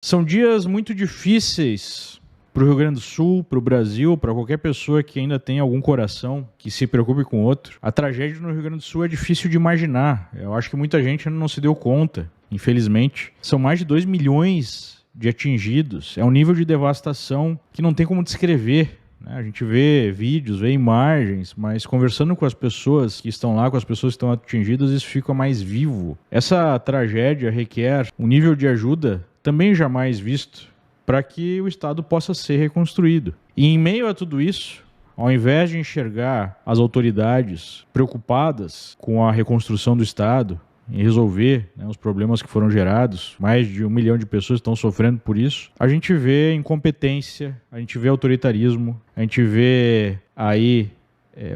São dias muito difíceis para o Rio Grande do Sul, para o Brasil, para qualquer pessoa que ainda tem algum coração, que se preocupe com outro. A tragédia no Rio Grande do Sul é difícil de imaginar. Eu acho que muita gente ainda não se deu conta, infelizmente. São mais de 2 milhões de atingidos. É um nível de devastação que não tem como descrever. A gente vê vídeos, vê imagens, mas conversando com as pessoas que estão lá, com as pessoas que estão atingidas, isso fica mais vivo. Essa tragédia requer um nível de ajuda também jamais visto para que o Estado possa ser reconstruído. E em meio a tudo isso, ao invés de enxergar as autoridades preocupadas com a reconstrução do Estado, em resolver os problemas que foram gerados, mais de 1 milhão de pessoas estão sofrendo por isso, a gente vê incompetência, a gente vê autoritarismo, a gente vê aí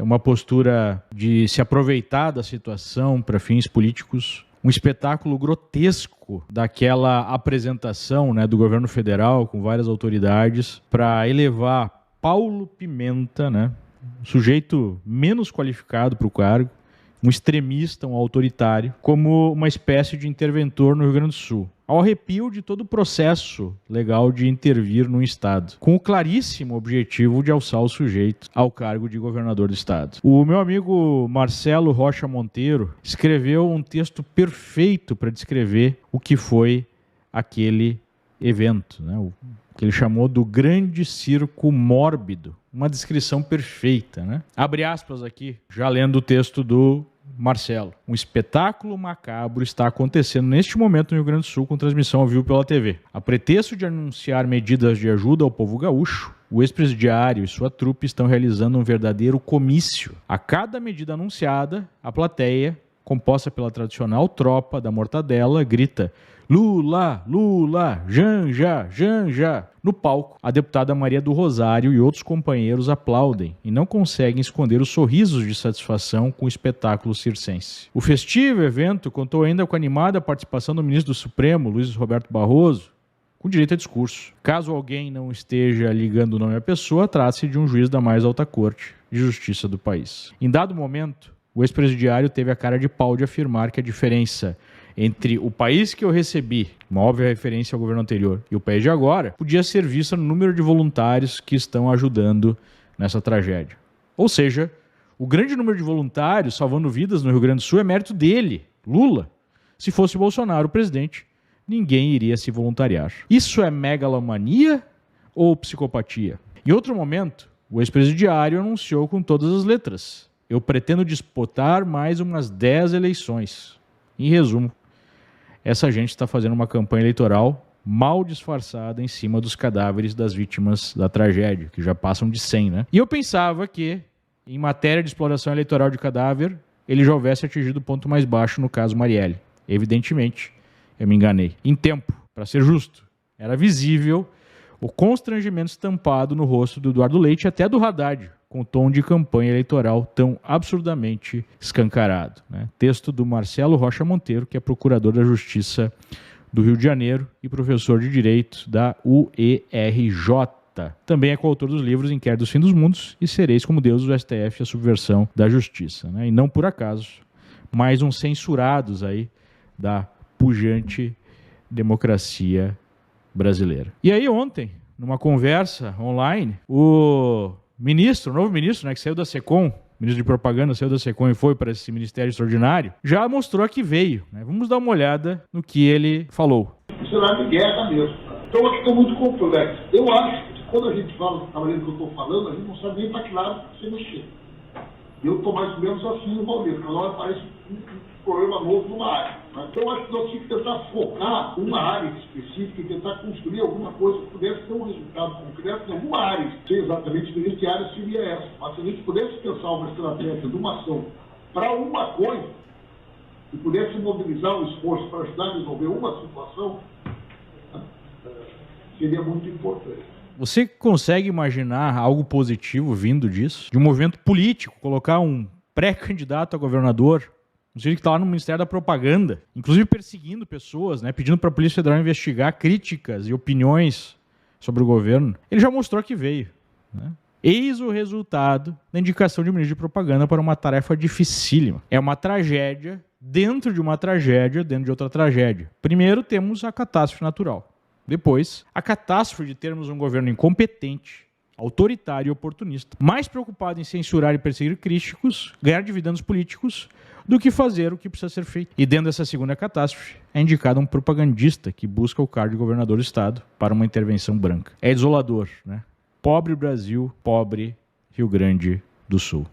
uma postura de se aproveitar da situação para fins políticos, um espetáculo grotesco daquela apresentação do governo federal com várias autoridades para elevar Paulo Pimenta, um sujeito menos qualificado para o cargo, um extremista, um autoritário, como uma espécie de interventor no Rio Grande do Sul, ao arrepio de todo o processo legal de intervir no Estado, com o claríssimo objetivo de alçar o sujeito ao cargo de governador do Estado. O meu amigo Marcelo Rocha Monteiro escreveu um texto perfeito para descrever o que foi aquele evento, o que ele chamou do grande circo mórbido, uma descrição perfeita. Abre aspas aqui, já lendo o texto do Marcelo. Um espetáculo macabro está acontecendo neste momento no Rio Grande do Sul com transmissão ao vivo pela TV. A pretexto de anunciar medidas de ajuda ao povo gaúcho, o ex-presidiário e sua trupe estão realizando um verdadeiro comício. A cada medida anunciada, a plateia, composta pela tradicional tropa da mortadela, grita Lula, Lula, Janja, Janja. No palco, a deputada Maria do Rosário e outros companheiros aplaudem e não conseguem esconder os sorrisos de satisfação com o espetáculo circense. O festivo evento contou ainda com a animada participação do ministro do Supremo, Luiz Roberto Barroso, com direito a discurso. Caso alguém não esteja ligando o nome à pessoa, trata-se de um juiz da mais alta corte de justiça do país. Em dado momento, o ex-presidiário teve a cara de pau de afirmar que a diferença entre o país que eu recebi, uma óbvia referência ao governo anterior, e o país de agora, podia ser vista no número de voluntários que estão ajudando nessa tragédia. Ou seja, o grande número de voluntários salvando vidas no Rio Grande do Sul é mérito dele, Lula. Se fosse Bolsonaro o presidente, ninguém iria se voluntariar. Isso é megalomania ou psicopatia? Em outro momento, o ex-presidiário anunciou com todas as letras: eu pretendo disputar mais umas 10 eleições. Em resumo, essa gente está fazendo uma campanha eleitoral mal disfarçada em cima dos cadáveres das vítimas da tragédia, que já passam de 100, E eu pensava que, em matéria de exploração eleitoral de cadáver, ele já houvesse atingido o ponto mais baixo no caso Marielle. Evidentemente, eu me enganei. Em tempo, para ser justo, era visível o constrangimento estampado no rosto do Eduardo Leite e até do Haddad, com o tom de campanha eleitoral tão absurdamente escancarado. Texto do Marcelo Rocha Monteiro, que é procurador da Justiça do Rio de Janeiro e professor de Direito da UERJ. Também é coautor dos livros Inquérito dos Fim dos Mundos e Sereis como Deus do STF e a Subversão da Justiça. E não por acaso, mais uns censurados aí da pujante democracia brasileira. E aí ontem, numa conversa online, o novo ministro, que saiu da SECOM, ministro de propaganda, saiu da SECOM e foi para esse ministério extraordinário, já mostrou que veio. Vamos dar uma olhada no que ele falou. Isso é de guerra mesmo. Então, uma questão muito complexa. Eu acho que quando a gente fala do que eu estou falando, a gente não sabe nem para que lado você mexer. Eu estou mais ou menos assim envolvido, cada hora parece um problema novo numa área. Então, eu acho que nós tínhamos que tentar focar uma área específica e tentar construir alguma coisa que pudesse ter um resultado concreto em alguma área. Não sei exatamente que área seria essa, mas se a gente pudesse pensar uma estratégia de uma ação para uma coisa e pudesse mobilizar um esforço para ajudar a resolver uma situação, seria muito importante. Você consegue imaginar algo positivo vindo disso? De um movimento político, colocar um pré-candidato a governador, um sujeito que está lá no Ministério da Propaganda, inclusive perseguindo pessoas, pedindo para a Polícia Federal investigar críticas e opiniões sobre o governo. Ele já mostrou que veio. Eis o resultado da indicação de ministro de propaganda para uma tarefa dificílima. É uma tragédia dentro de uma tragédia, dentro de outra tragédia. Primeiro temos a catástrofe natural. Depois, a catástrofe de termos um governo incompetente, autoritário e oportunista, mais preocupado em censurar e perseguir críticos, ganhar dividendos políticos, do que fazer o que precisa ser feito. E dentro dessa segunda catástrofe, é indicado um propagandista que busca o cargo de governador do estado para uma intervenção branca. É desolador, né? Pobre Brasil, pobre Rio Grande do Sul.